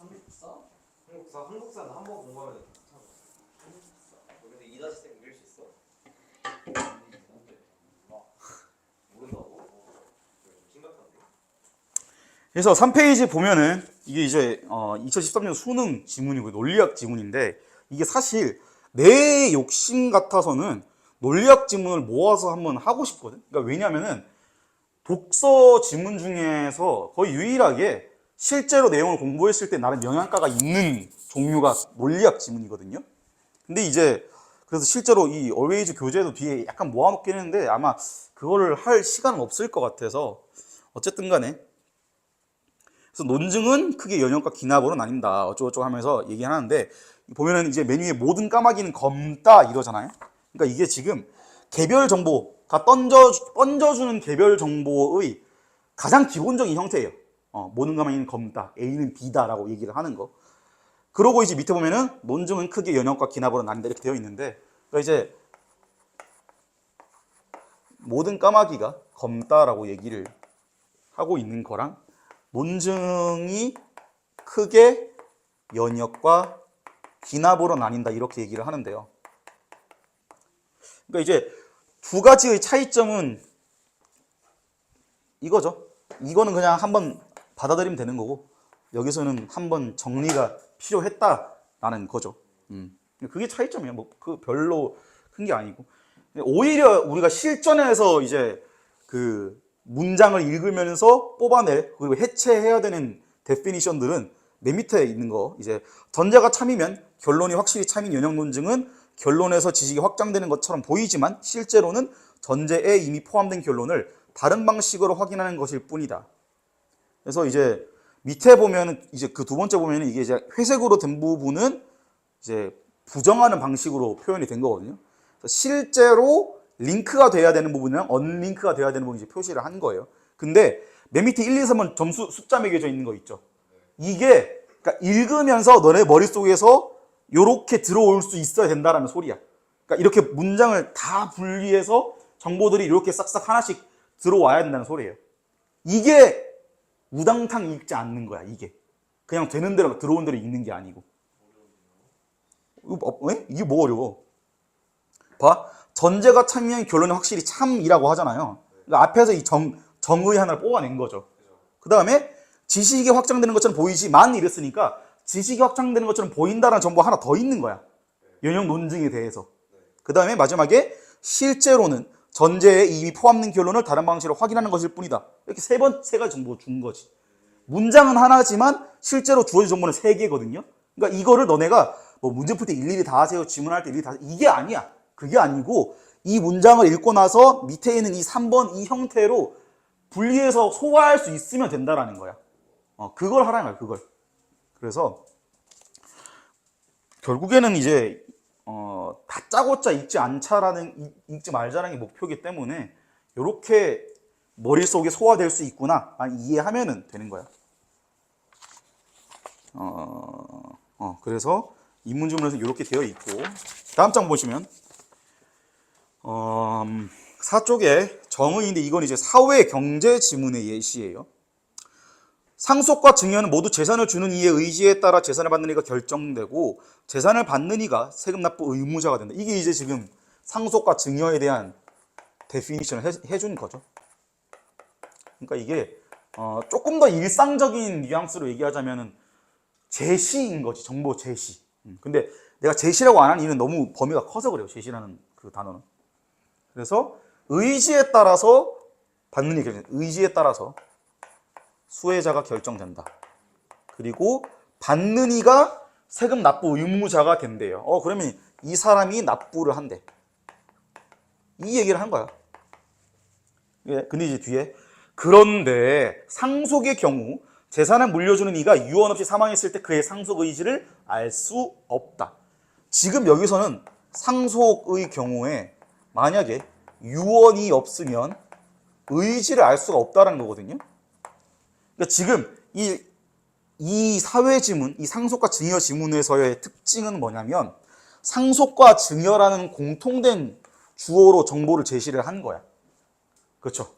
한국사? 한국사는 한 번 공부하면 괜찮아. 한국사. 근데 2-생 밀 수 있어? 모른다고? 심각한데. 그래서 3페이지 보면은 이게 이제 2013년 수능 지문이고 논리학 지문인데 이게 사실 내 욕심 같아서는 논리학 지문을 모아서 한번 하고 싶거든. 그러니까 왜냐면은 독서 지문 중에서 거의 유일하게 실제로 내용을 공부했을 때 나름 영양가가 있는 종류가 논리학 지문이거든요. 근데 이제 그래서 실제로 이 얼웨이즈 교재도 뒤에 약간 모아놓긴 했는데 아마 그거를 할 시간은 없을 것 같아서 어쨌든 간에 그래서 논증은 크게 연역과 기납으로 나뉜다 어쩌고저쩌고 하면서 얘기하는데 보면은 이제 메뉴에 모든 까마귀는 검다 이러잖아요. 그러니까 이게 지금 개별 정보가 던져주는 개별 정보의 가장 기본적인 형태예요. 모든 까마귀는 검다, A는 B다라고 얘기를 하는 거. 그러고 이제 밑에 보면은 논증은 크게 연역과 기납으로 나뉜다 이렇게 되어 있는데 그러니까 이제 모든 까마귀가 검다라고 얘기를 하고 있는 거랑 논증이 크게 연역과 기납으로 나뉜다 이렇게 얘기를 하는데요. 그러니까 이제 두 가지의 차이점은 이거죠. 이거는 그냥 한번 받아들이면 되는 거고 여기서는 한번 정리가 필요했다라는 거죠. 그게 차이점이에요. 뭐 그 별로 큰 게 아니고 오히려 우리가 실전에서 이제 그 문장을 읽으면서 뽑아낼 그리고 해체해야 되는 데피니션들은 맨 밑에 있는 거 이제 전제가 참이면 결론이 확실히 참인 연역 논증은 결론에서 지식이 확장되는 것처럼 보이지만 실제로는 전제에 이미 포함된 결론을 다른 방식으로 확인하는 것일 뿐이다. 그래서 이제 밑에 보면은 이제 그 두 번째 보면은 이게 이제 회색으로 된 부분은 이제 부정하는 방식으로 표현이 된 거거든요. 실제로 링크가 돼야 되는 부분이랑 언링크가 돼야 되는 부분 이제 표시를 한 거예요. 근데 맨 밑에 1, 2, 3은 점수 숫자 매겨져 있는 거 있죠. 이게 그러니까 읽으면서 너네 머릿속에서 요렇게 들어올 수 있어야 된다라는 소리야. 그러니까 이렇게 문장을 다 분리해서 정보들이 이렇게 싹싹 하나씩 들어와야 된다는 소리예요. 이게 우당탕 읽지 않는 거야, 이게. 그냥 되는 대로 들어온 대로 읽는 게 아니고. 이게 뭐 어려워? 봐. 전제가 참이면 결론이 확실히 참이라고 하잖아요. 그러니까 앞에서 이 정의 하나를 뽑아낸 거죠. 그 다음에 지식이 확장되는 것처럼 보이지만 이랬으니까 지식이 확장되는 것처럼 보인다는 정보가 하나 더 있는 거야. 연역 논증에 대해서. 그 다음에 마지막에 실제로는 전제에 이미 포함된 결론을 다른 방식으로 확인하는 것일 뿐이다. 이렇게 세 가지 정보 준 거지. 문장은 하나지만 실제로 주어진 정보는 세 개거든요. 그러니까 이거를 너네가 뭐 문제 풀 때 일일이 다 하세요. 질문할 때 일일이 다 하세요. 이게 아니야. 그게 아니고 이 문장을 읽고 나서 밑에 있는 이 3번 이 형태로 분리해서 소화할 수 있으면 된다라는 거야. 그걸 하라는 거야. 그걸. 그래서 결국에는 이제 다짜고짜 읽지 말자라는 게 목표이기 때문에 이렇게 머릿속에 소화될 수 있구나 이해하면 되는 거야. 그래서 인문지문에서 이렇게 되어 있고 다음 장 보시면 4쪽에 정의인데 이건 이제 사회 경제 지문의 예시예요. 상속과 증여는 모두 재산을 주는 이의 의지에 따라 재산을 받는 이가 결정되고 재산을 받는 이가 세금 납부 의무자가 된다. 이게 이제 지금 상속과 증여에 대한 데피니션을 해준 거죠. 그러니까 이게 조금 더 일상적인 뉘앙스로 얘기하자면은 제시인 거지. 정보 제시. 근데 내가 제시라고 안 하는 이유는 너무 범위가 커서 그래요. 제시라는 그 단어는. 그래서 의지에 따라서 받는 이 결정. 의지에 따라서 수혜자가 결정된다. 그리고 받는 이가 세금 납부 의무자가 된대요. 그러면 이 사람이 납부를 한대. 이 얘기를 한 거야. 근데 이제 뒤에 그런데 상속의 경우 재산을 물려주는 이가 유언 없이 사망했을 때 그의 상속 의지를 알 수 없다. 지금 여기서는 상속의 경우에 만약에 유언이 없으면 의지를 알 수가 없다는 거거든요. 그러니까 지금 이 사회 지문, 이 상속과 증여 지문에서의 특징은 뭐냐면 상속과 증여라는 공통된 주어로 정보를 제시를 한 거야. 그렇죠?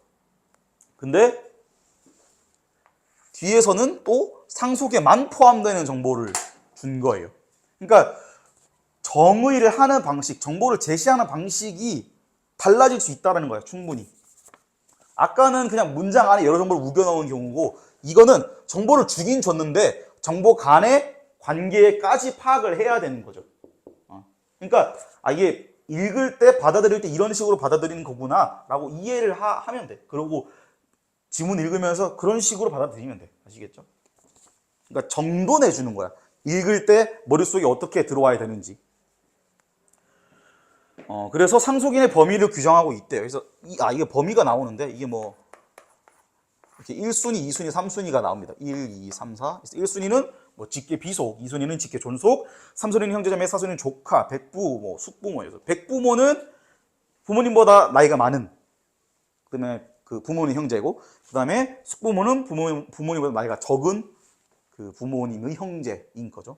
근데 뒤에서는 또 상속에만 포함되는 정보를 준 거예요. 그러니까 정의를 하는 방식, 정보를 제시하는 방식이 달라질 수 있다는 거예요. 충분히. 아까는 그냥 문장 안에 여러 정보를 우겨 넣은 경우고, 이거는 정보를 주긴 줬는데 정보 간의 관계까지 파악을 해야 되는 거죠. 그러니까 이게 읽을 때 받아들일 때 이런 식으로 받아들이는 거구나 라고 이해를 하면 돼. 그리고 지문 읽으면서 그런 식으로 받아들이면 돼. 아시겠죠? 그러니까 정도 내주는 거야. 읽을 때 머릿속에 어떻게 들어와야 되는지. 그래서 상속인의 범위를 규정하고 있대요. 그래서 이게 범위가 나오는데, 이게 뭐 이렇게 1순위, 2순위, 3순위가 나옵니다. 1, 2, 3, 4. 1순위는 뭐 직계 비속, 2순위는 직계 존속, 3순위는 형제자매, 4순위는 조카, 백부, 뭐 숙부모예요. 백부모는 부모님보다 나이가 많은, 그다음에 그 부모님 형제고, 그다음에 숙부모는 부모님보다 나이가 적은 그 부모님의 형제인 거죠.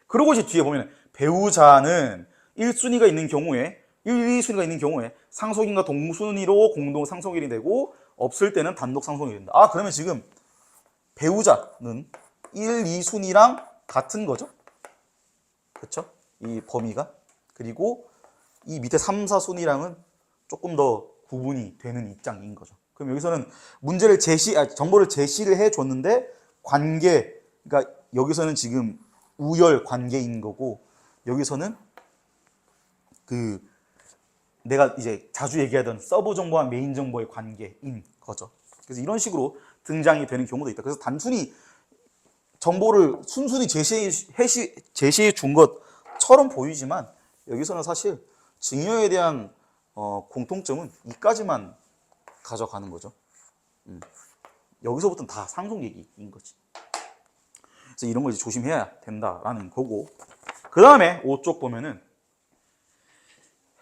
그리고 이제 뒤에 보면 배우자는 1순위가 있는 경우에, 1, 2순위가 있는 경우에 상속인과 동순위로 공동 상속인이 되고, 없을 때는 단독 상속인이 된다. 그러면 지금 배우자는 1, 2순위랑 같은 거죠? 그렇죠? 이 범위가. 그리고 이 밑에 3, 4순위랑은 조금 더 구분이 되는 입장인 거죠. 그럼 여기서는 문제를 정보를 제시를 해 줬는데, 관계, 그러니까 여기서는 지금 우열 관계인 거고, 여기서는 내가 이제 자주 얘기하던 서브 정보와 메인 정보의 관계인 거죠. 그래서 이런 식으로 등장이 되는 경우도 있다. 그래서 단순히 정보를 순순히 제시해 준 것처럼 보이지만, 여기서는 사실 증여에 대한 공통점은 이까지만 가져가는 거죠. 여기서부터는 다 상속 얘기인 거지. 그래서 이런 걸 이제 조심해야 된다라는 거고, 그 다음에 5쪽 보면은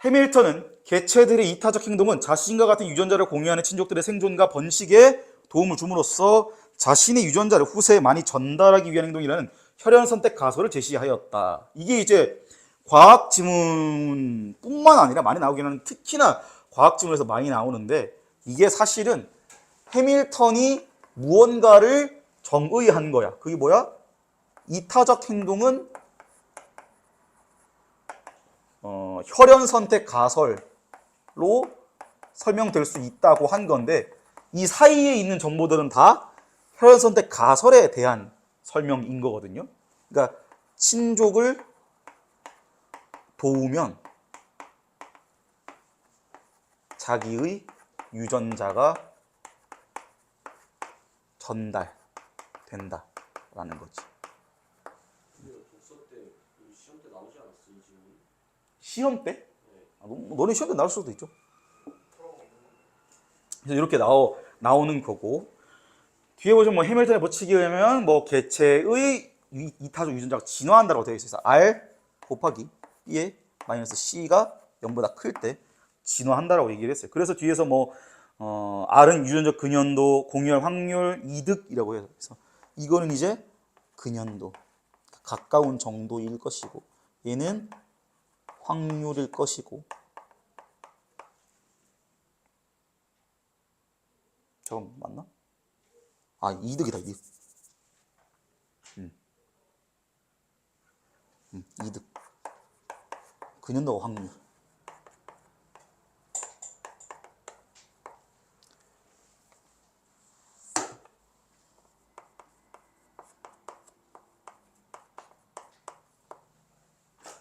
해밀턴은 개체들의 이타적 행동은 자신과 같은 유전자를 공유하는 친족들의 생존과 번식에 도움을 줌으로써 자신의 유전자를 후세에 많이 전달하기 위한 행동이라는 혈연 선택 가설을 제시하였다. 이게 이제 과학 지문뿐만 아니라 많이 나오긴 하는, 특히나 과학 지문에서 많이 나오는데, 이게 사실은 해밀턴이 무언가를 정의한 거야. 그게 뭐야? 이타적 행동은 혈연 선택 가설로 설명될 수 있다고 한 건데, 이 사이에 있는 정보들은 다 혈연 선택 가설에 대한 설명인 거거든요. 그러니까 친족을 도우면 자기의 유전자가 전달된다라는 거지. 시험 때 나오지 않았어, 이 질문? 시험 때? 너네 시험 때 나올 수도 있죠. 그래서 이렇게 나오는 거고, 뒤에 보시면 뭐 해밀턴의 법칙에 의하면 뭐 개체의 이타적 유전자가 진화한다고 되어 있어서 R 곱하기 B의 마이너스 C가 0보다 클 때 진화한다라고 얘기를 했어요. 그래서 뒤에서 뭐 R은 유전적 근연도, 공유할 확률, 이득이라고 해서, 이거는 이제 근연도, 가까운 정도일 것이고, 얘는 확률일 것이고. 잠깐 맞나? 이득이다, 이득. 이득. 근연도와 확률.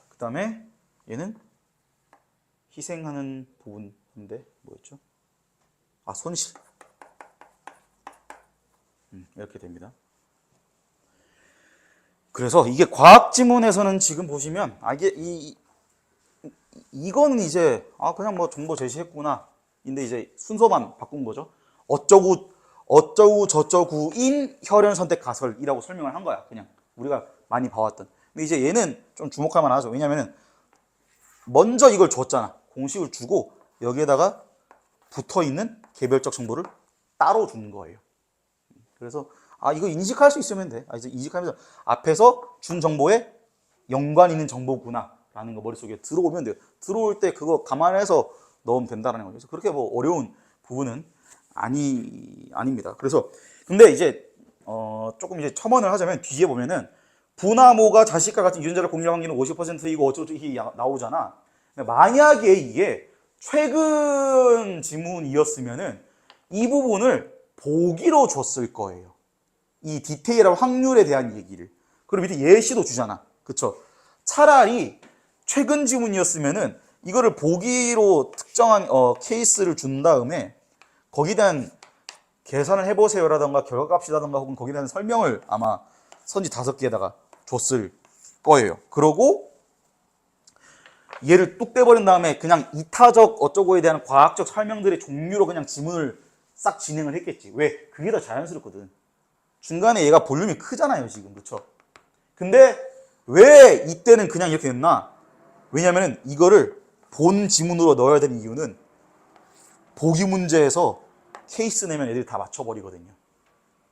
그 다음에 얘는 희생하는 부분인데 뭐였죠? 손실. 이렇게 됩니다. 그래서 이게 과학 지문에서는 지금 보시면 이거는 이제 그냥 뭐 정보 제시했구나. 근데 이제 순서만 바꾼 거죠. 어쩌고 저쩌구인 혈연 선택 가설이라고 설명을 한 거야. 그냥 우리가 많이 봐왔던. 근데 이제 얘는 좀 주목할 만하죠. 왜냐면은 먼저 이걸 줬잖아. 공식을 주고 여기에다가 붙어 있는 개별적 정보를 따로 준 거예요. 그래서 이거 인식할 수 있으면 돼. 이제 인식하면서 앞에서 준 정보에 연관 있는 정보구나 라는 거 머릿속에 들어오면 돼요. 들어올 때 그거 감안해서 넣으면 된다는 거죠. 그래서 그렇게 뭐 어려운 부분은 아닙니다. 그래서 근데 이제 조금 이제 첨언을 하자면 뒤에 보면은 부나모가 자식과 같은 유전자를 공유할 확률은 50%이고 어쩌고저쩌고 이게 나오잖아. 만약에 이게 최근 지문이었으면은 이 부분을 보기로 줬을 거예요. 이 디테일한 확률에 대한 얘기를. 그리고 밑에 예시도 주잖아. 그쵸? 차라리 최근 지문이었으면은 이거를 보기로 특정한 케이스를 준 다음에 거기에 대한 계산을 해보세요라던가 결과값이라던가 혹은 거기에 대한 설명을 아마 선지 5개에다가 줬을 거예요. 그러고 얘를 뚝 떼버린 다음에 그냥 이타적 어쩌고에 대한 과학적 설명들의 종류로 그냥 지문을 싹 진행을 했겠지. 왜? 그게 더 자연스럽거든. 중간에 얘가 볼륨이 크잖아요, 지금. 그쵸? 근데 왜 이때는 그냥 이렇게 했나? 왜냐면은 이거를 본 지문으로 넣어야 되는 이유는 보기 문제에서 케이스 내면 애들이 다 맞춰버리거든요.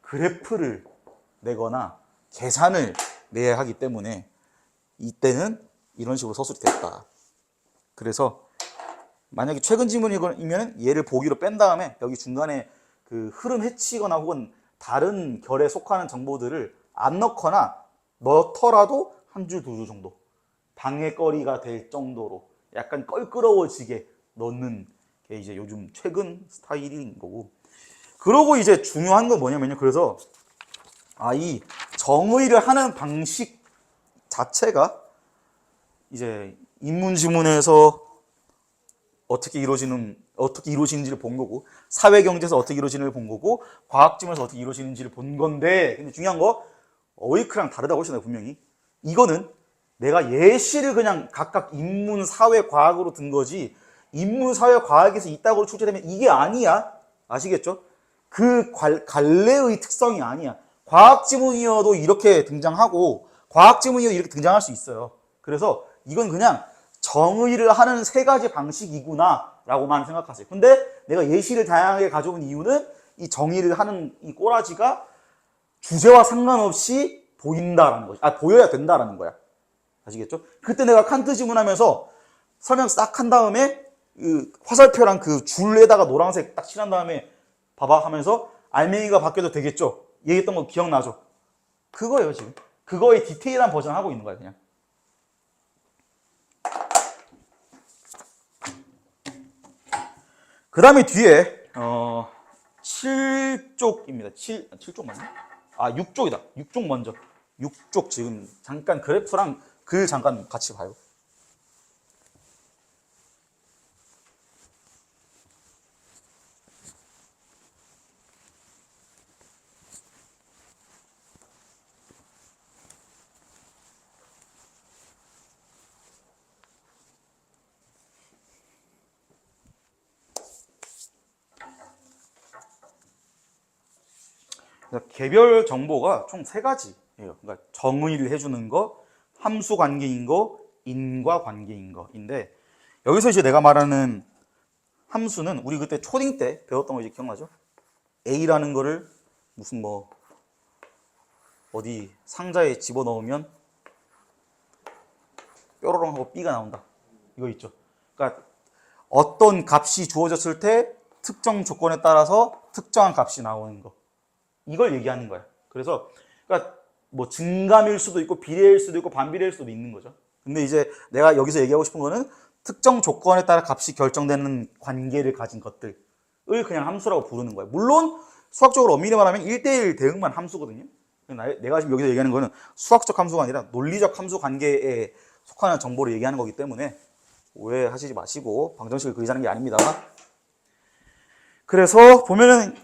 그래프를 내거나 계산을 내야 하기 때문에 이때는 이런 식으로 서술이 됐다. 그래서 만약에 최근 지문이면 얘를 보기로 뺀 다음에 여기 중간에 그 흐름 해치거나 혹은 다른 결에 속하는 정보들을 안 넣거나 넣더라도 한 줄, 2줄 정도 방해거리가 될 정도로 약간 껄끄러워지게 넣는 게 이제 요즘 최근 스타일인 거고. 그러고 이제 중요한 건 뭐냐면요. 그래서 이 정의를 하는 방식 자체가 이제 인문지문에서 어떻게 이루어지는지를 본 거고, 사회경제에서 어떻게 이루어지는지를 본 거고, 과학지문에서 어떻게 이루어지는지를 본 건데, 근데 중요한 거 어웨이크랑 다르다고 하시나요, 분명히. 이거는 내가 예시를 그냥 각각 인문, 사회, 과학으로 든 거지, 인문, 사회, 과학에서 이따구로 출제되면 이게 아니야. 아시겠죠? 그 갈래의 특성이 아니야. 과학지문이어도 이렇게 등장하고, 과학지문이어도 이렇게 등장할 수 있어요. 그래서 이건 그냥 정의를 하는 3가지 방식이구나 라고만 생각하세요. 근데 내가 예시를 다양하게 가져온 이유는 이 정의를 하는 이 꼬라지가 주제와 상관없이 보인다라는 거지. 보여야 된다라는 거야. 아시겠죠? 그때 내가 칸트 지문하면서 설명 싹 한 다음에 그 화살표랑 그 줄에다가 노란색 딱 칠한 다음에 봐봐 하면서 알맹이가 바뀌어도 되겠죠? 얘기했던 거 기억나죠? 그거예요, 지금. 그거의 디테일한 버전 하고 있는 거야, 그냥. 그 다음에 뒤에 7쪽입니다. 7쪽 맞나? 6쪽이다. 6쪽 먼저. 6쪽 지금 잠깐 그래프랑 글 잠깐 같이 봐요. 개별 정보가 총 3가지예요. 그러니까 정의를 해주는 거, 함수 관계인 거, 인과 관계인 거인데, 여기서 이제 내가 말하는 함수는 우리 그때 초딩 때 배웠던 거 이제 기억나죠? A라는 거를 무슨 어디 상자에 집어넣으면 뾰로롱 하고 B가 나온다. 이거 있죠? 그러니까 어떤 값이 주어졌을 때 특정 조건에 따라서 특정한 값이 나오는 거. 이걸 얘기하는 거야. 그래서 그러니까 뭐 증감일 수도 있고 비례일 수도 있고 반비례일 수도 있는 거죠. 근데 이제 내가 여기서 얘기하고 싶은 거는 특정 조건에 따라 값이 결정되는 관계를 가진 것들을 그냥 함수라고 부르는 거야. 물론 수학적으로 엄밀히 말하면 1대1 대응만 함수거든요. 내가 지금 여기서 얘기하는 거는 수학적 함수가 아니라 논리적 함수 관계에 속하는 정보를 얘기하는 거기 때문에 오해하시지 마시고 방정식을 그리자는 게 아닙니다. 그래서 보면은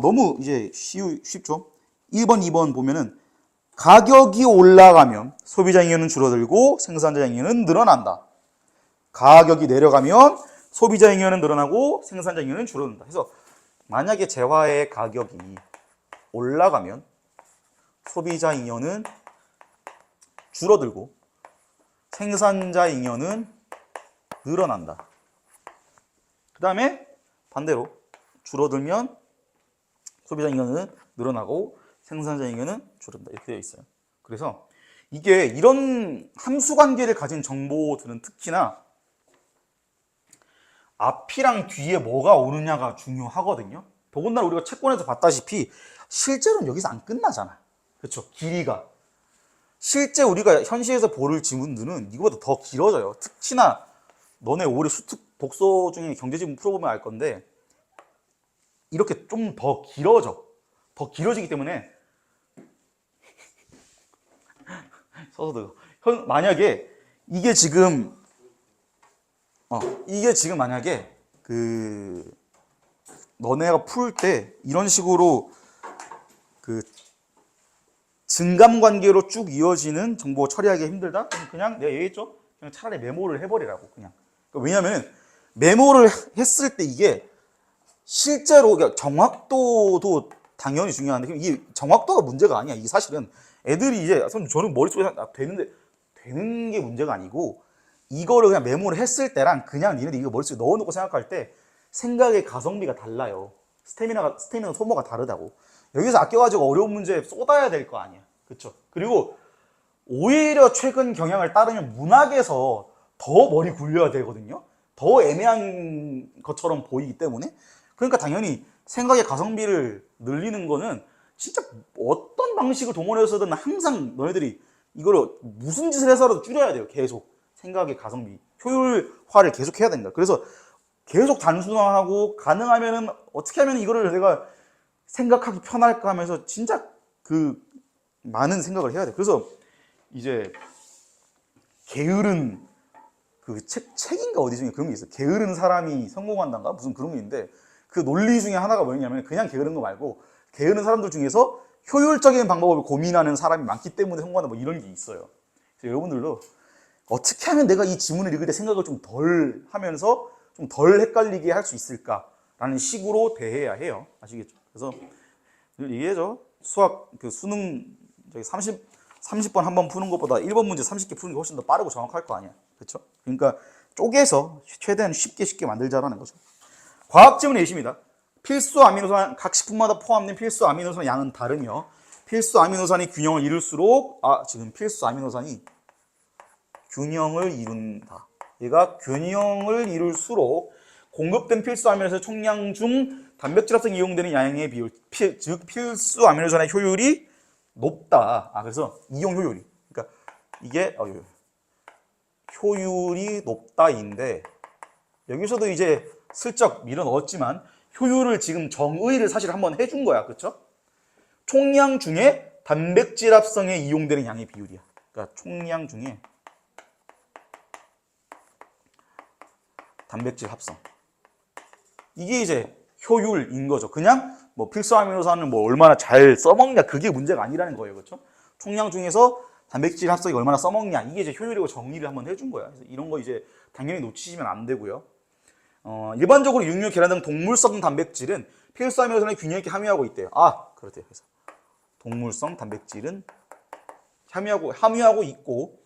너무 이제 쉽죠. 1번, 2번 보면은 가격이 올라가면 소비자 잉여는 줄어들고 생산자 잉여는 늘어난다. 가격이 내려가면 소비자 잉여는 늘어나고 생산자 잉여는 줄어든다. 그래서 만약에 재화의 가격이 올라가면 소비자 잉여는 줄어들고 생산자 잉여는 늘어난다. 그 다음에 반대로 줄어들면 소비자 잉여는 늘어나고 생산자 잉여는 줄어든다. 이렇게 되어 있어요. 그래서 이게 이런 함수 관계를 가진 정보들은 특히나 앞이랑 뒤에 뭐가 오느냐가 중요하거든요. 더군다나 우리가 채권에서 봤다시피 실제로는 여기서 안 끝나잖아. 그렇죠? 길이가. 실제 우리가 현시에서 볼 지문들은 이거보다 더 길어져요. 특히나 너네 올해 수특 독서 중에 경제지문 풀어보면 알 건데 이렇게 좀 더 길어져. 더 길어지기 때문에 써서 만약에 이게 지금 만약에 그 너네가 풀 때 이런 식으로 그 증감 관계로 쭉 이어지는 정보 처리하기 힘들다? 그냥 내가 얘기했죠? 그냥 차라리 메모를 해버리라고 그냥. 왜냐면 메모를 했을 때 이게 실제로 정확도도 당연히 중요한데 이게 정확도가 문제가 아니야. 이게 사실은 애들이 이제 저는 머릿속에 되는 게 문제가 아니고 이거를 그냥 메모를 했을 때랑 그냥 니네들 이거 머릿속에 넣어놓고 생각할 때 생각의 가성비가 달라요. 스태미나 소모가 다르다고. 여기서 아껴가지고 어려운 문제에 쏟아야 될 거 아니야. 그쵸? 그리고 오히려 최근 경향을 따르면 문학에서 더 머리 굴려야 되거든요. 더 애매한 것처럼 보이기 때문에. 그러니까 당연히 생각의 가성비를 늘리는 거는 진짜 어떤 방식을 동원해서든 항상 너희들이 이거를 무슨 짓을 해서라도 줄여야 돼요. 계속 생각의 가성비, 효율화를 계속 해야 된다. 그래서 계속 단순화하고 가능하면은 어떻게 하면 이거를 내가 생각하기 편할까 하면서 진짜 그 많은 생각을 해야 돼. 그래서 이제 게으른 그 책인가 어디 중에 그런 게 있어. 게으른 사람이 성공한단가 무슨 그런 게 있는데 그 논리 중에 하나가 뭐냐면 그냥 게으른 거 말고 게으른 사람들 중에서 효율적인 방법을 고민하는 사람이 많기 때문에 성공한다 뭐 이런 게 있어요. 그래서 여러분들도 어떻게 하면 내가 이 지문을 읽을 때 생각을 좀 덜 하면서 좀 덜 헷갈리게 할 수 있을까라는 식으로 대해야 해요. 아시겠죠? 그래서 이게죠. 수학 그 수능 저기 30번 한 번 푸는 것보다 1번 문제 30개 푸는 게 훨씬 더 빠르고 정확할 거 아니야. 그렇죠? 그러니까 쪼개서 최대한 쉽게 만들자라는 거죠. 과학 지문의 예시입니다. 필수 아미노산 각 식품마다 포함된 필수 아미노산의 양은 다르며 필수 아미노산이 균형을 이룰수록 지금 필수 아미노산이 균형을 이룬다. 얘가 균형을 이룰수록 공급된 필수 아미노산의 총량 중 단백질 합성에 이용되는 양의 비율, 즉 필수 아미노산의 효율이 높다. 그래서 이용 효율이. 그러니까 이게 효율이 높다인데 여기서도 이제 슬쩍 밀어 넣었지만 효율을 지금 정의를 사실 한번 해준 거야. 그렇죠? 총량 중에 단백질 합성에 이용되는 양의 비율이야. 그러니까 총량 중에 단백질 합성. 이게 이제 효율인 거죠. 그냥 뭐 필수 아미노산을 뭐 얼마나 잘 써먹냐 그게 문제가 아니라는 거예요. 그렇죠? 총량 중에서 단백질 합성이 얼마나 써먹냐 이게 이제 효율이고 정의를 한번 해준 거야. 그래서 이런 거 이제 당연히 놓치시면 안 되고요. 일반적으로 육류, 계란 등 동물성 단백질은 필수 아미노산에 균형 있게 함유하고 있대요. 그렇대요. 그래서 동물성 단백질은 함유하고 있고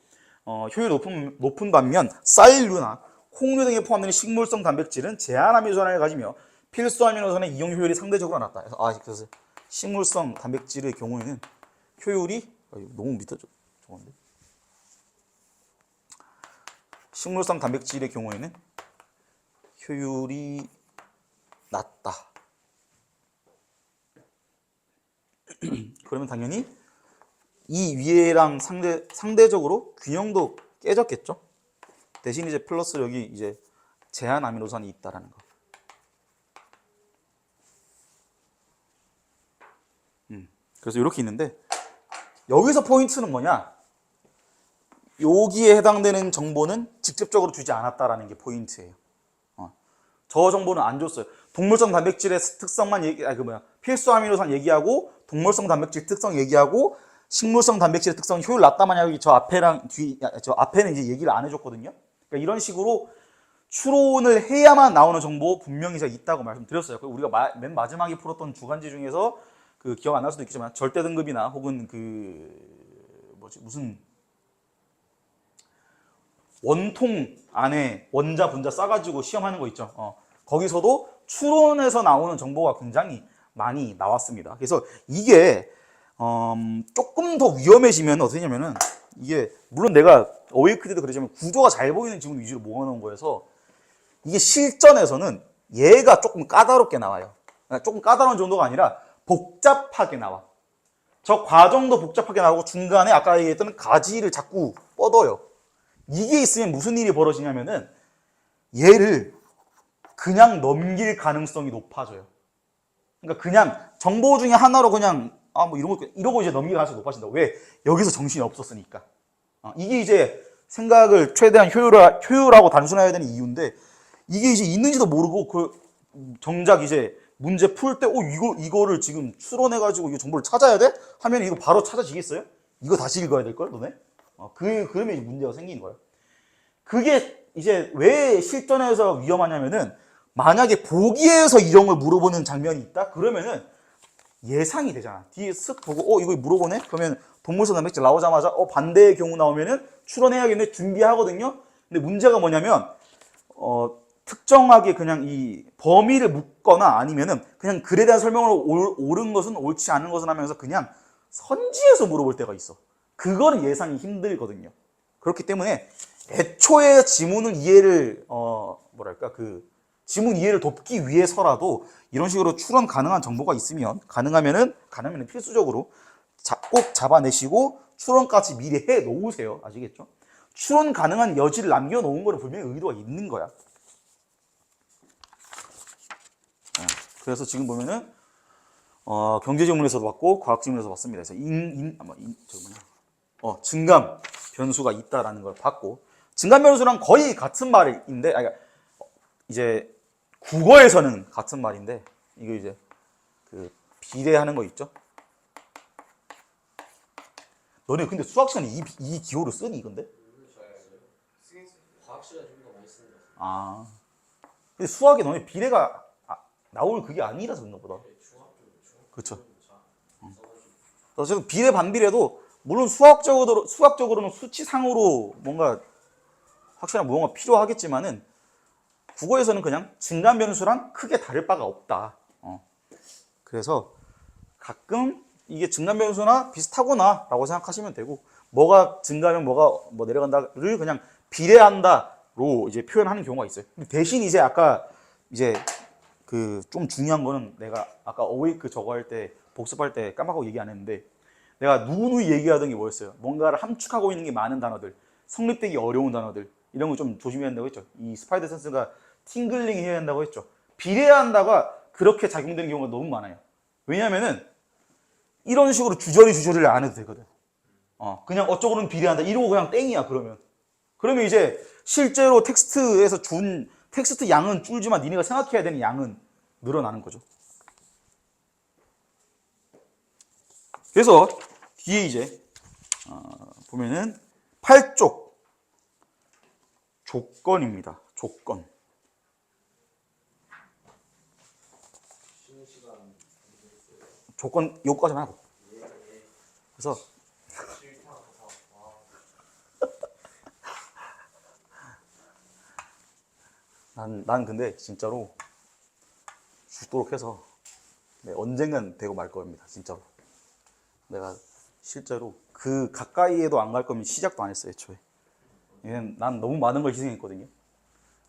효율 높은 반면 쌀류나 콩류 등에 포함되는 식물성 단백질은 제한 아미노산을 가지며 필수 아미노산의 이용 효율이 상대적으로 낮다. 그래서 식물성 단백질의 경우에는 효율이 너무 밑에 적었는데. 식물성 단백질의 경우에는 효율이 낮다. 그러면 당연히 이 위에랑 상대적으로 균형도 깨졌겠죠. 대신 이제 플러스 여기 이제 제한 아미노산이 있다라는 거. 그래서 이렇게 있는데 여기서 포인트는 뭐냐? 여기에 해당되는 정보는 직접적으로 주지 않았다라는 게 포인트예요. 저 정보는 안 줬어요. 동물성 단백질의 특성만 필수 아미노산 얘기하고 동물성 단백질 특성 얘기하고 식물성 단백질의 특성 효율 낮다만 여기 저 앞에는 이제 얘기를 안 해줬거든요. 그러니까 이런 식으로 추론을 해야만 나오는 정보 분명히 제가 있다고 말씀드렸어요. 우리가 맨 마지막에 풀었던 주간지 중에서 그 기억 안 날 수도 있겠지만 절대 등급이나 혹은 무슨 원통 안에 원자 분자 싸가지고 시험하는 거 있죠. 거기서도 추론에서 나오는 정보가 굉장히 많이 나왔습니다. 그래서 이게 조금 더 위험해지면 어떻게 하냐면은 이게 물론 내가 어웨이크 때도 그러지만 구조가 잘 보이는 지문 위주로 모아놓은 거여서 이게 실전에서는 얘가 조금 까다롭게 나와요. 조금 까다로운 정도가 아니라 복잡하게 나와. 저 과정도 복잡하게 나오고 중간에 아까 얘기했던 가지를 자꾸 뻗어요. 이게 있으면 무슨 일이 벌어지냐면은 얘를 그냥 넘길 가능성이 높아져요. 그러니까 그냥 정보 중에 하나로 그냥 뭐 이러고 이제 넘길 가능성이 높아진다. 왜? 여기서 정신이 없었으니까. 이게 이제 생각을 최대한 효율하고 단순화해야 되는 이유인데 이게 이제 있는지도 모르고 그 정작 이제 문제 풀 때 이거를 지금 추론해가지고 이 정보를 찾아야 돼? 하면 이거 바로 찾아지겠어요? 이거 다시 읽어야 될걸 너네? 그러면 이제 문제가 생기는 거야. 그게 이제 왜 실전에서 위험하냐면은 만약에 보기에서 이런 걸 물어보는 장면이 있다? 그러면은 예상이 되잖아. 뒤에 쓱 보고 이거 물어보네? 그러면 동물성 단백질 나오자마자 반대의 경우 나오면은 추론해야겠네 준비하거든요. 근데 문제가 뭐냐면 특정하게 그냥 이 범위를 묻거나 아니면은 그냥 글에 대한 설명을 옳은 것은 옳지 않은 것은 하면서 그냥 선지에서 물어볼 때가 있어. 그거는 예상이 힘들거든요. 그렇기 때문에 애초에 지문은 이해를 지문 이해를 돕기 위해서라도 이런 식으로 추론 가능한 정보가 있으면 가능하면은 필수적으로 꼭 잡아내시고 추론까지 미리 해 놓으세요. 아시겠죠? 추론 가능한 여지를 남겨 놓은 거는 분명히 의도가 있는 거야. 그래서 지금 보면은 경제 지문에서도 봤고 과학 지문에서 봤습니다. 그래서 증감 변수가 있다라는 걸 봤고 증감 변수랑 거의 같은 말인데 이제 국어에서는 같은 말인데 이거 이제 그 비례하는 거 있죠? 너네 근데 수학 시간에 이 기호를 쓰니 이건데? 과학 시간에 좀 더 많이 쓰는 것 같아요. 근데 수학에 너네 비례가 나올 그게 아니라서 그런가 보다. 그렇죠. 어쨌든 비례 반비례도 물론 수학적으로는 수치상으로 뭔가 확실한 무언가 필요하겠지만은 국어에서는 그냥 증감 변수랑 크게 다를 바가 없다. 그래서 가끔 이게 증감 변수나 비슷하구나라고 생각하시면 되고 뭐가 증가하면 뭐가 내려간다를 그냥 비례한다로 이제 표현하는 경우가 있어요. 대신 이제 아까 이제 그 좀 중요한 거는 내가 아까 어웨이크 저거 할 때 복습할 때 깜빡하고 얘기 안 했는데 내가 누누이 얘기하던 게 뭐였어요? 뭔가를 함축하고 있는 게 많은 단어들, 성립되기 어려운 단어들 이런 거 좀 조심해야 한다고 했죠. 이 스파이더 센스가 팅글링 해야 한다고 했죠. 비례한다가 그렇게 작용되는 경우가 너무 많아요. 왜냐면은 이런 식으로 주저리를 안 해도 되거든. 그냥 어쩌고는 비례한다 이러고 그냥 땡이야. 그러면 이제 실제로 텍스트에서 준 텍스트 양은 줄지만 니네가 생각해야 되는 양은 늘어나는 거죠. 그래서 뒤에 이제 보면은 8쪽 조건입니다. 조건. 조건 요거까지만 하고. 그래서 난 근데 진짜로 죽도록 해서 언젠간 되고 말 겁니다. 진짜로. 내가 실제로 그 가까이에도 안 갈 거면 시작도 안 했어요. 애초에. 난 너무 많은 걸 희생했거든요.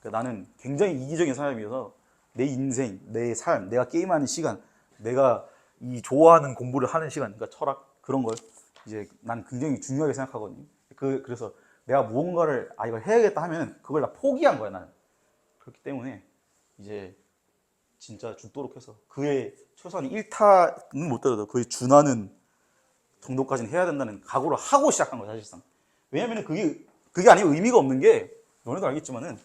그러니까 나는 굉장히 이기적인 사람이어서 내 인생, 내 삶, 내가 게임하는 시간, 내가 이 좋아하는 공부를 하는 시간, 그러니까 철학 그런 걸 이제 난 굉장히 중요하게 생각하거든요. 그래서 내가 무언가를 이걸 해야겠다 하면 그걸 다 포기한 거야 나는. 그렇기 때문에 이제 진짜 죽도록 해서 그의 최소한 1타는 못 되더라도 그에 준하는 정도까지는 해야 된다는 각오를 하고 시작한 거야 사실상. 왜냐면 그게 아니면 의미가 없는 게 너네도 알겠지만은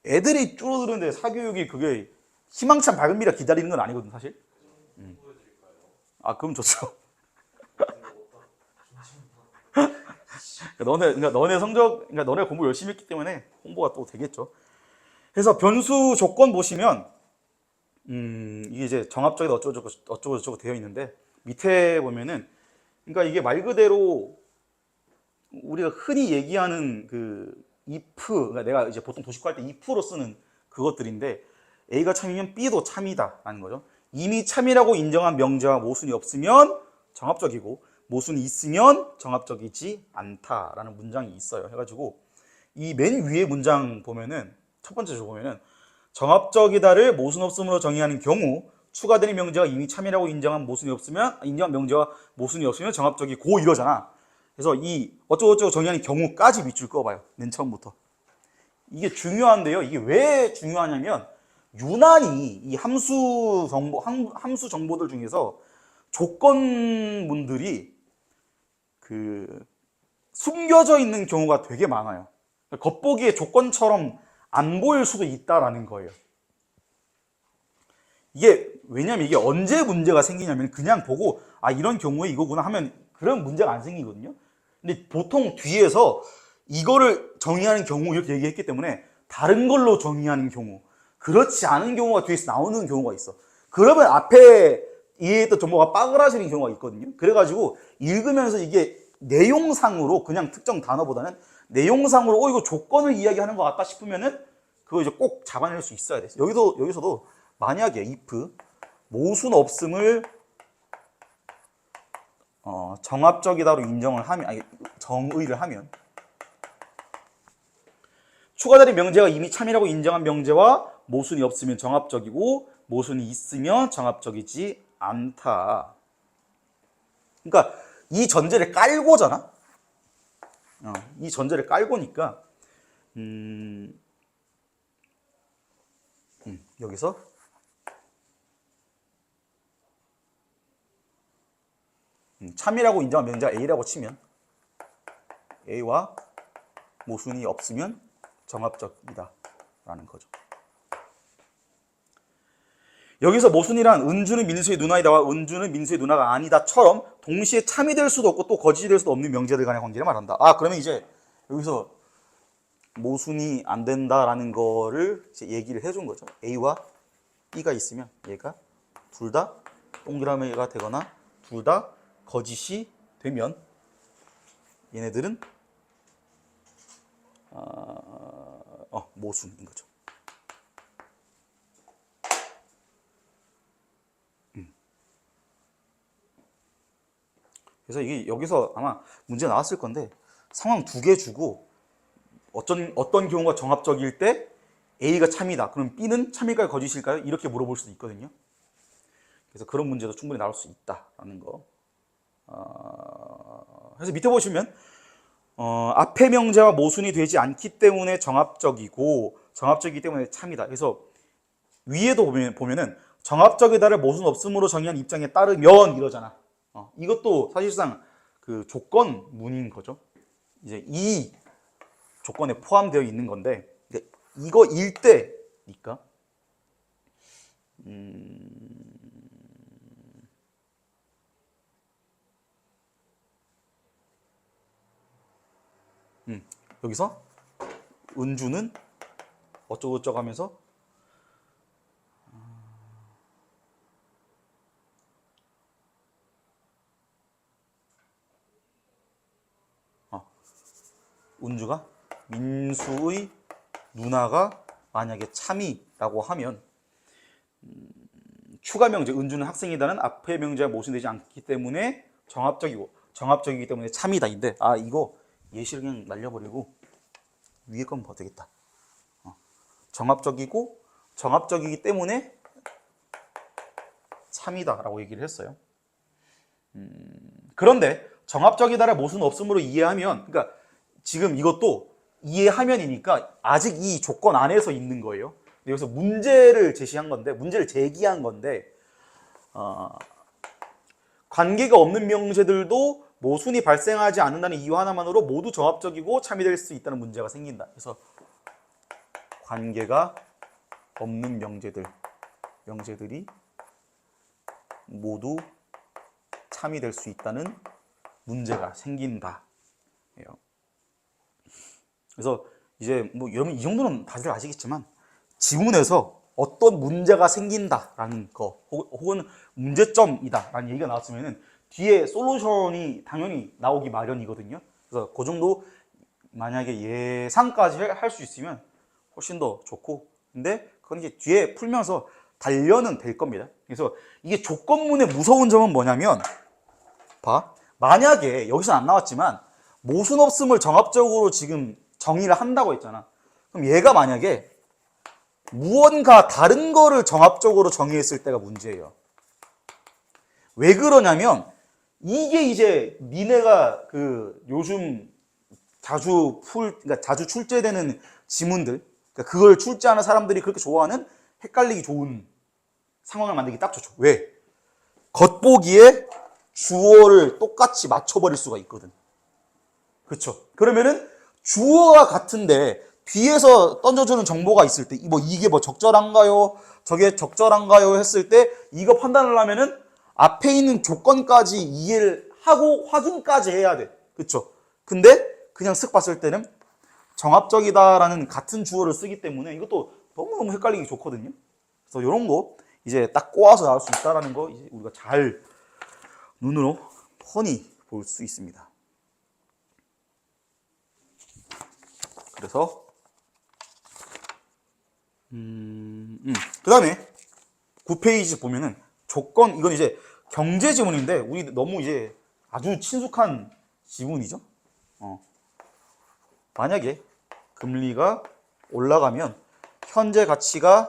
애들이 줄어드는데 사교육이 그게 희망찬 밝은 미래 기다리는 건 아니거든 사실. 그럼 좋죠. 너네 성적, 너네 공부 열심히 했기 때문에 홍보가 또 되겠죠. 그래서 변수 조건 보시면 이게 이제 정합적이다 어쩌고 되어 있는데 밑에 보면은 그러니까 이게 말 그대로 우리가 흔히 얘기하는 그 if, 그러니까 내가 이제 보통 도식화할 때 if로 쓰는 그것들인데 A가 참이면 B도 참이다라는 거죠. 이미 참이라고 인정한 명제와 모순이 없으면 정합적이고 모순이 있으면 정합적이지 않다라는 문장이 있어요. 해가지고 이 맨 위에 문장 보면은 첫 번째 줄 보면은 정합적이다를 모순 없음으로 정의하는 경우 추가되는 명제가 이미 참이라고 인정한 명제와 모순이 없으면 정합적이고 이러잖아. 그래서 이 어쩌고저쩌고 정의하는 경우까지 밑줄 그어봐요. 맨 처음부터. 이게 중요한데요. 이게 왜 중요하냐면 유난히 이 함수 정보들 중에서 조건문들이 숨겨져 있는 경우가 되게 많아요. 겉보기에 조건처럼 안 보일 수도 있다라는 거예요. 왜냐면 이게 언제 문제가 생기냐면 그냥 보고 이런 경우에 이거구나 하면 그런 문제가 안 생기거든요. 근데 보통 뒤에서 이거를 정의하는 경우 이렇게 얘기했기 때문에 다른 걸로 정의하는 경우, 그렇지 않은 경우가 뒤에서 나오는 경우가 있어. 그러면 앞에 이해했던 정보가 빠그라지는 경우가 있거든요. 그래가지고 읽으면서 이게 내용상으로 그냥 특정 단어보다는 내용상으로 이거 조건을 이야기하는 것 같다 싶으면은 그거 이제 꼭 잡아낼 수 있어야 돼. 여기서도 만약에 if 모순 없음을 정합적이다로 인정을 하면, 정의를 하면, 추가되는 명제가 이미 참이라고 인정한 명제와 모순이 없으면 정합적이고 모순이 있으면 정합적이지 않다. 그러니까 이 전제를 깔고잖아. 이 전제를 깔고니까 여기서 참이라고 인정한 명제가 A라고 치면 A와 모순이 없으면 정합적이다 라는 거죠. 여기서 모순이란 은주는 민수의 누나이다와 은주는 민수의 누나가 아니다처럼 동시에 참이 될 수도 없고 또 거짓이 될 수도 없는 명제들 간의 관계를 말한다. 그러면 이제 여기서 모순이 안 된다라는 거를 이제 얘기를 해준 거죠. A와 B가 있으면 얘가 둘 다 동그라미가 되거나 둘 다 거짓이 되면 얘네들은 모순인 거죠. 그래서 이게 여기서 아마 문제 나왔을 건데 상황 2개 주고 어떤 경우가 정합적일 때 A가 참이다. 그럼 B는 참일까요? 거짓일까요? 이렇게 물어볼 수도 있거든요. 그래서 그런 문제도 충분히 나올 수 있다라는 거. 그래서 밑에 보시면 앞의 명제와 모순이 되지 않기 때문에 정합적이고 정합적이기 때문에 참이다. 그래서 위에도 보면은 정합적이다를 모순 없음으로 정의한 입장에 따르면 이러잖아. 이것도 사실상 그 조건문인 거죠. 이제 이 조건에 포함되어 있는 건데 이거일 때니까 여기서 은주는 어쩌고저쩌고 하면서 은주가 민수의 누나가 만약에 참이라고 하면 추가 명제 은주는 학생이다는 앞의 명제와 모순되지 않기 때문에 정합적이기 때문에 참이다인데 이거 예시를 그냥 날려버리고 위에 건 봐도 되겠다. 정합적이기 때문에 참이다라고 얘기를 했어요. 그런데 정합적이다를 모순 없음으로 이해하면, 그러니까 지금 이것도 이해하면이니까 아직 이 조건 안에서 있는 거예요. 여기서 문제를 제기한 건데 관계가 없는 명제들도 모순이 발생하지 않는다는 이유 하나만으로 모두 정합적이고 참이될 수 있다는 문제가 생긴다. 그래서 관계가 없는 명제들이 모두 참이될 수 있다는 문제가 생긴다. 그래서 이제 여러분 이 정도는 다들 아시겠지만 지문에서 어떤 문제가 생긴다라는 거 혹은 문제점이다라는 얘기가 나왔으면은 뒤에 솔루션이 당연히 나오기 마련이거든요. 그래서 그 정도 만약에 예상까지 할 수 있으면 훨씬 더 좋고, 근데 그건 이제 뒤에 풀면서 단련은 될 겁니다. 그래서 이게 조건문의 무서운 점은 뭐냐면 만약에 여기서는 안 나왔지만 모순 없음을 정합적으로 지금 정의를 한다고 했잖아. 그럼 얘가 만약에 무언가 다른 거를 정합적으로 정의했을 때가 문제예요. 왜 그러냐면 이게 이제 니네가 그 요즘 그러니까 자주 출제되는 지문들, 그러니까 그걸 출제하는 사람들이 그렇게 좋아하는 헷갈리기 좋은 상황을 만들기 딱 좋죠. 왜? 겉보기에 주어를 똑같이 맞춰버릴 수가 있거든. 그렇죠? 그러면은 주어가 같은데 뒤에서 던져주는 정보가 있을 때, 이게 적절한가요? 저게 적절한가요? 했을 때 이거 판단을 하면은 앞에 있는 조건까지 이해를 하고 확인까지 해야 돼. 그렇죠? 근데 그냥 쓱 봤을 때는 정합적이다라는 같은 주어를 쓰기 때문에 이것도 너무너무 헷갈리기 좋거든요. 그래서 이런 거 이제 딱 꼬아서 나올 수 있다라는 거 이제 우리가 잘 눈으로 훤히 볼 수 있습니다. 그래서 그 다음에 9페이지 보면은 조건, 이건 이제 경제 지문인데 우리 너무 이제 아주 친숙한 지문이죠. 만약에 금리가 올라가면 현재 가치가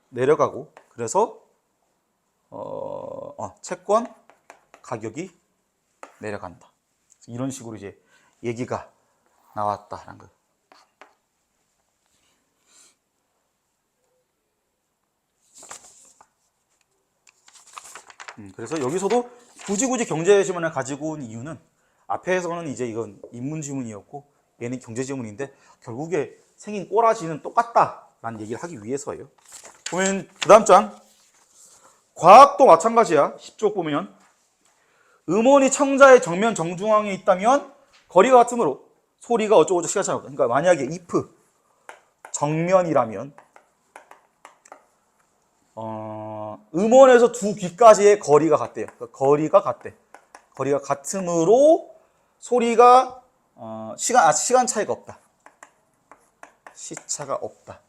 내려가고 그래서 채권 가격이 내려간다. 이런 식으로 이제 얘기가 나왔다라는 거예요. 그래서 여기서도 굳이 경제 지문을 가지고 온 이유는 앞에서는 이제 이건 인문 지문이었고 얘는 경제 지문인데 결국에 생긴 꼬라지는 똑같다라는 얘기를 하기 위해서예요. 보면 그 다음 장 과학도 마찬가지야. 10쪽 보면 음원이 청자의 정면 정중앙에 있다면 거리가 같으므로 소리가 어쩌고저쩌고 시간 차이 없다. 그러니까 만약에 if 정면이라면 음원에서 두 귀까지의 거리가 같대요. 그러니까 거리가 같대. 거리가 같으므로 소리가 시간 차이가 없다. 시차가 없다.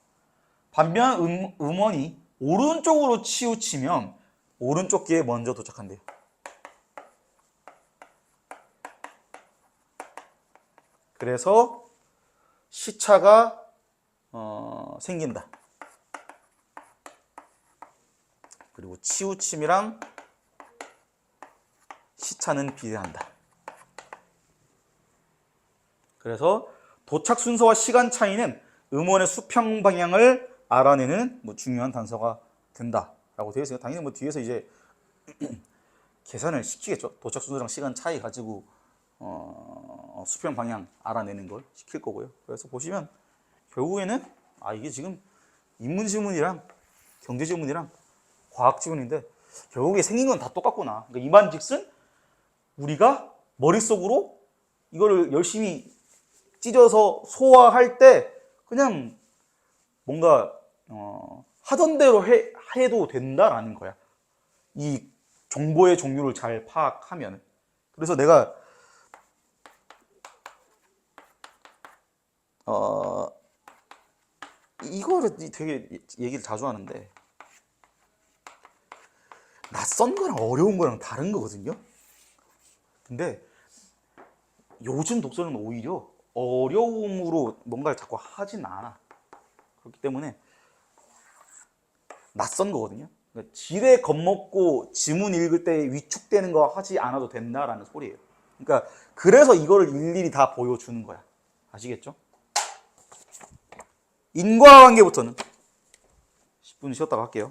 반면 음원이 오른쪽으로 치우치면 오른쪽 귀에 먼저 도착한대요. 그래서 시차가 생긴다. 그리고 치우침이랑 시차는 비례한다. 그래서 도착 순서와 시간 차이는 음원의 수평 방향을 알아내는 중요한 단서가 된다라고 되어 있어요. 당연히 뒤에서 이제 계산을 시키겠죠. 도착 순서랑 시간 차이 가지고 수평 방향 알아내는 걸 시킬 거고요. 그래서 보시면 결국에는 이게 지금 인문 지문이랑 경제 지문이랑 과학 지문인데 결국에 생긴 건 다 똑같구나. 그러니까 이만즉슨 우리가 머릿속으로 이거를 열심히 찢어서 소화할 때 그냥 뭔가 하던 대로 해도 된다라는 거야. 이 정보의 종류를 잘 파악하면. 그래서 내가 이거를 되게 얘기를 자주 하는데 낯선 거랑 어려운 거랑 다른 거거든요. 근데 요즘 독서는 오히려 어려움으로 뭔가를 자꾸 하진 않아. 그렇기 때문에 낯선 거거든요. 그러니까 지레 겁먹고 지문 읽을 때 위축되는 거 하지 않아도 된다라는 소리예요. 그러니까 그래서 이거를 일일이 다 보여주는 거야. 아시겠죠? 인과관계부터는 10분 쉬었다가 할게요.